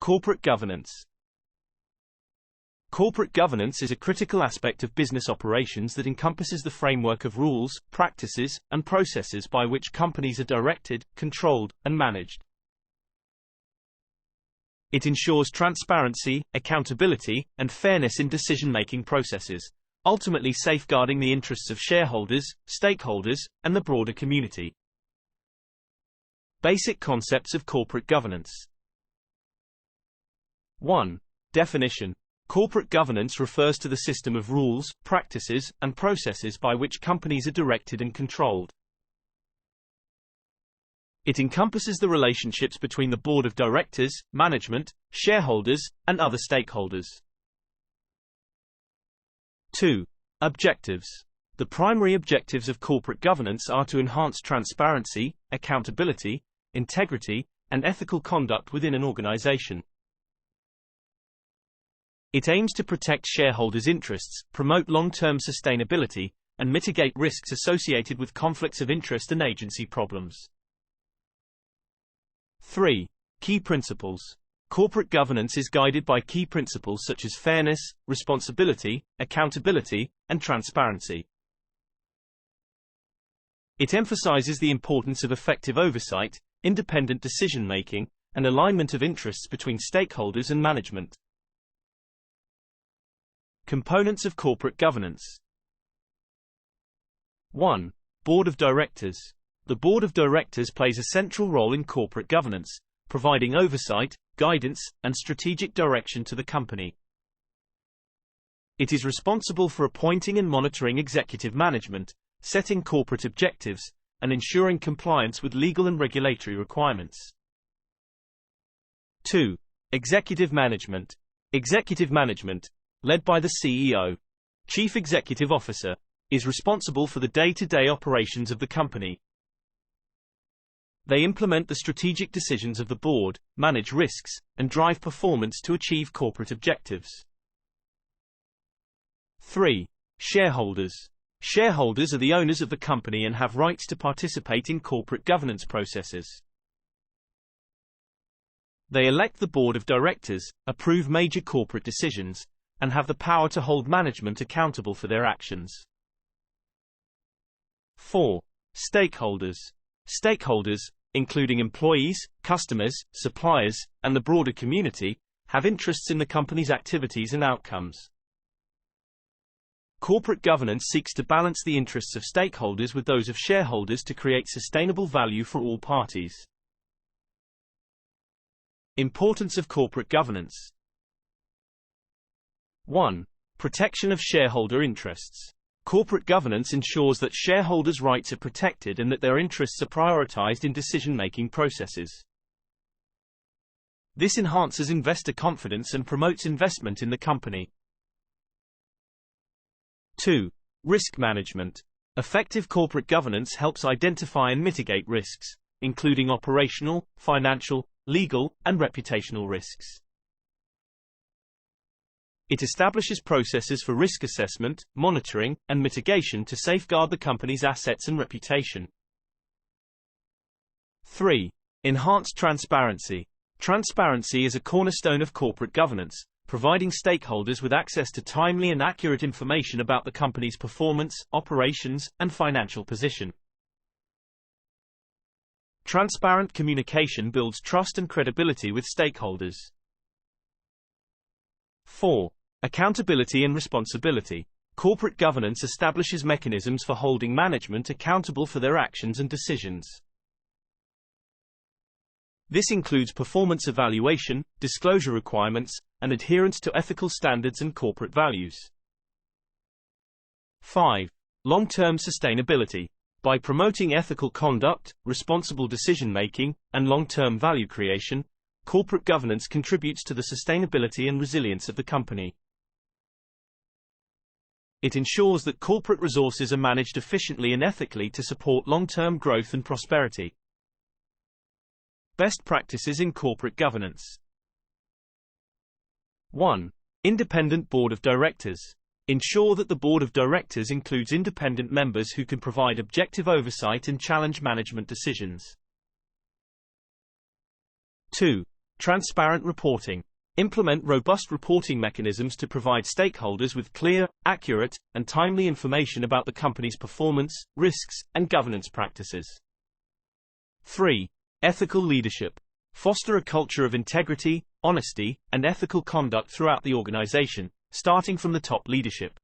Corporate governance. Corporate governance is a critical aspect of business operations that encompasses the framework of rules, practices, and processes by which companies are directed, controlled, and managed. It ensures transparency, accountability, and fairness in decision-making processes, ultimately safeguarding the interests of shareholders, stakeholders, and the broader community. Basic concepts of corporate governance. 1. Definition. Corporate governance refers to the system of rules, practices, and processes by which companies are directed and controlled. It encompasses the relationships between the board of directors, management, shareholders, and other stakeholders. 2. Objectives. The primary objectives of corporate governance are to enhance transparency, accountability, integrity, and ethical conduct within an organization. It aims to protect shareholders' interests, promote long-term sustainability, and mitigate risks associated with conflicts of interest and agency problems. 3. Key principles. Corporate governance is guided by key principles such as fairness, responsibility, accountability, and transparency. It emphasizes the importance of effective oversight, independent decision-making, and alignment of interests between stakeholders and management. Components of corporate governance. 1. Board of Directors. The Board of Directors plays a central role in corporate governance, providing oversight, guidance, and strategic direction to the company. It is responsible for appointing and monitoring executive management, setting corporate objectives, and ensuring compliance with legal and regulatory requirements. 2. Executive management. Executive management, led by the CEO, Chief Executive Officer, is responsible for the day-to-day operations of the company. They implement the strategic decisions of the board, manage risks, and drive performance to achieve corporate objectives. 3. Shareholders. Shareholders are the owners of the company and have rights to participate in corporate governance processes. They elect the board of directors, approve major corporate decisions, and have the power to hold management accountable for their actions. 4. Stakeholders. Stakeholders, including employees, customers, suppliers, and the broader community, have interests in the company's activities and outcomes. Corporate governance seeks to balance the interests of stakeholders with those of shareholders to create sustainable value for all parties. Importance of corporate governance. 1. Protection of shareholder interests. Corporate governance ensures that shareholders' rights are protected and that their interests are prioritized in decision-making processes. This enhances investor confidence and promotes investment in the company. 2. Risk management. Effective corporate governance helps identify and mitigate risks, including operational, financial, legal, and reputational risks. It establishes processes for risk assessment, monitoring, and mitigation to safeguard the company's assets and reputation. 3. Enhanced transparency. Transparency is a cornerstone of corporate governance, providing stakeholders with access to timely and accurate information about the company's performance, operations, and financial position. Transparent communication builds trust and credibility with stakeholders. 4. Accountability and responsibility. Corporate governance establishes mechanisms for holding management accountable for their actions and decisions. This includes performance evaluation, disclosure requirements, and adherence to ethical standards and corporate values. 5. Long-term sustainability. By promoting ethical conduct, responsible decision-making, and long-term value creation, corporate governance contributes to the sustainability and resilience of the company. It ensures that corporate resources are managed efficiently and ethically to support long-term growth and prosperity. Best practices in corporate governance. 1. Independent Board of Directors. Ensure that the Board of Directors includes independent members who can provide objective oversight and challenge management decisions. 2. Transparent reporting. Implement robust reporting mechanisms to provide stakeholders with clear, accurate, and timely information about the company's performance, risks, and governance practices. 3. Ethical leadership. Foster a culture of integrity, honesty, and ethical conduct throughout the organization, starting from the top leadership.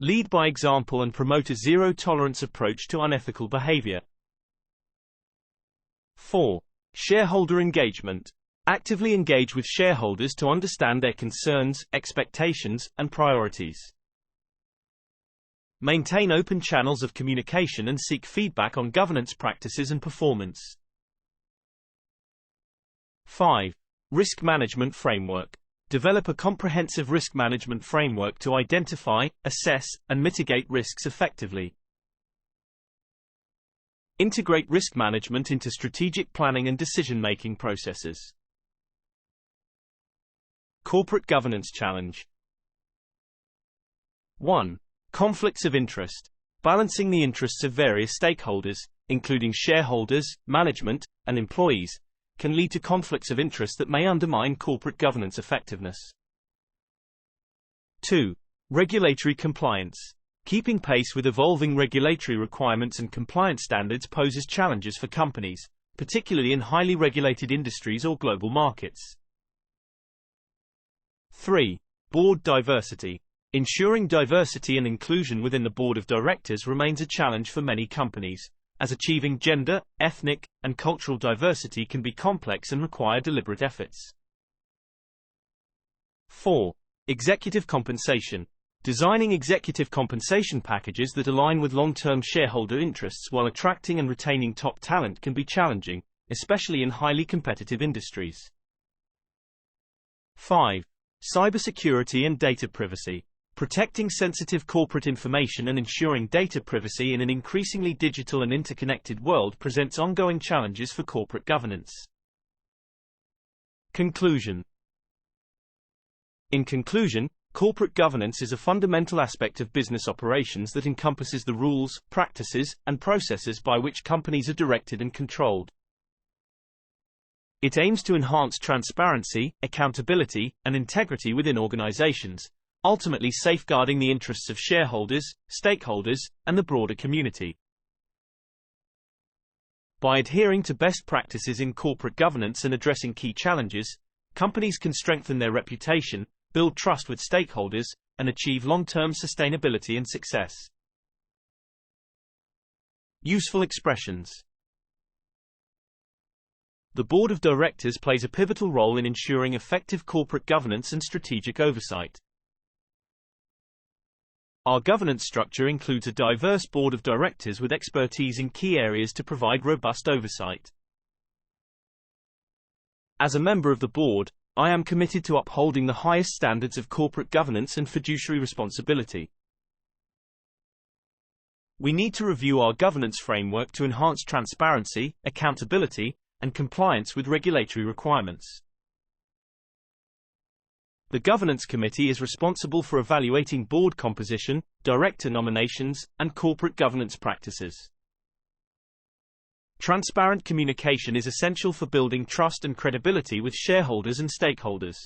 Lead by example and promote a zero-tolerance approach to unethical behavior. 4. Shareholder engagement. Actively engage with shareholders to understand their concerns, expectations, and priorities. Maintain open channels of communication and seek feedback on governance practices and performance. 5. Risk management framework. Develop a comprehensive risk management framework to identify, assess, and mitigate risks effectively. Integrate risk management into strategic planning and decision-making processes. Corporate governance challenge. 1. Conflicts of interest. Balancing the interests of various stakeholders, including shareholders, management, and employees, can lead to conflicts of interest that may undermine corporate governance effectiveness. 2. Regulatory compliance. Keeping pace with evolving regulatory requirements and compliance standards poses challenges for companies, particularly in highly regulated industries or global markets. 3. Board diversity. Ensuring diversity and inclusion within the board of directors remains a challenge for many companies, as achieving gender, ethnic, and cultural diversity can be complex and require deliberate efforts. 4. Executive compensation. Designing executive compensation packages that align with long-term shareholder interests while attracting and retaining top talent can be challenging, especially in highly competitive industries. 5. Cybersecurity and data privacy. Protecting sensitive corporate information and ensuring data privacy in an increasingly digital and interconnected world presents ongoing challenges for corporate governance. Conclusion. In conclusion, corporate governance is a fundamental aspect of business operations that encompasses the rules, practices, and processes by which companies are directed and controlled. It aims to enhance transparency, accountability, and integrity within organizations, ultimately safeguarding the interests of shareholders, stakeholders, and the broader community. By adhering to best practices in corporate governance and addressing key challenges, companies can strengthen their reputation, build trust with stakeholders, and achieve long-term sustainability and success. Useful expressions. The board of directors plays a pivotal role in ensuring effective corporate governance and strategic oversight. Our governance structure includes a diverse board of directors with expertise in key areas to provide robust oversight. As a member of the board, I am committed to upholding the highest standards of corporate governance and fiduciary responsibility. We need to review our governance framework to enhance transparency, accountability, and compliance with regulatory requirements. The Governance Committee is responsible for evaluating board composition, director nominations, and corporate governance practices. Transparent communication is essential for building trust and credibility with shareholders and stakeholders.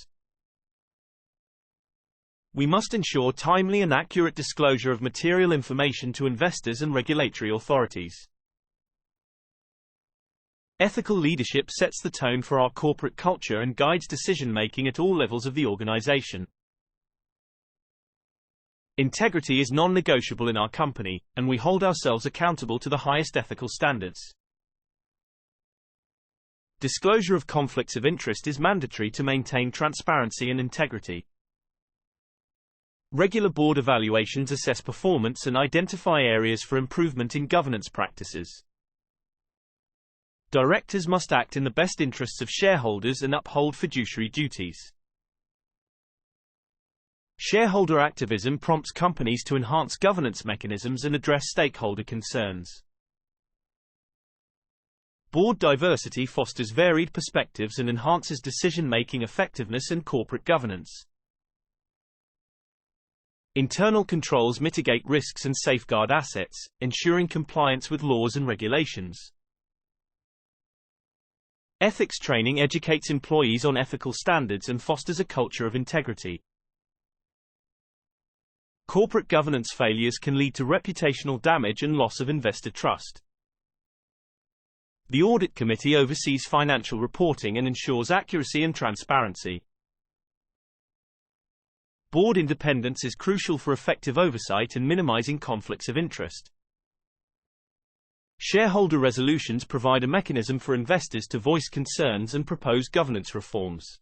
We must ensure timely and accurate disclosure of material information to investors and regulatory authorities. Ethical leadership sets the tone for our corporate culture and guides decision-making at all levels of the organization. Integrity is non-negotiable in our company, and we hold ourselves accountable to the highest ethical standards. Disclosure of conflicts of interest is mandatory to maintain transparency and integrity. Regular board evaluations assess performance and identify areas for improvement in governance practices. Directors must act in the best interests of shareholders and uphold fiduciary duties. Shareholder activism prompts companies to enhance governance mechanisms and address stakeholder concerns. Board diversity fosters varied perspectives and enhances decision-making effectiveness and corporate governance. Internal controls mitigate risks and safeguard assets, ensuring compliance with laws and regulations. Ethics training educates employees on ethical standards and fosters a culture of integrity. Corporate governance failures can lead to reputational damage and loss of investor trust. The Audit Committee oversees financial reporting and ensures accuracy and transparency. Board independence is crucial for effective oversight and minimizing conflicts of interest. Shareholder resolutions provide a mechanism for investors to voice concerns and propose governance reforms.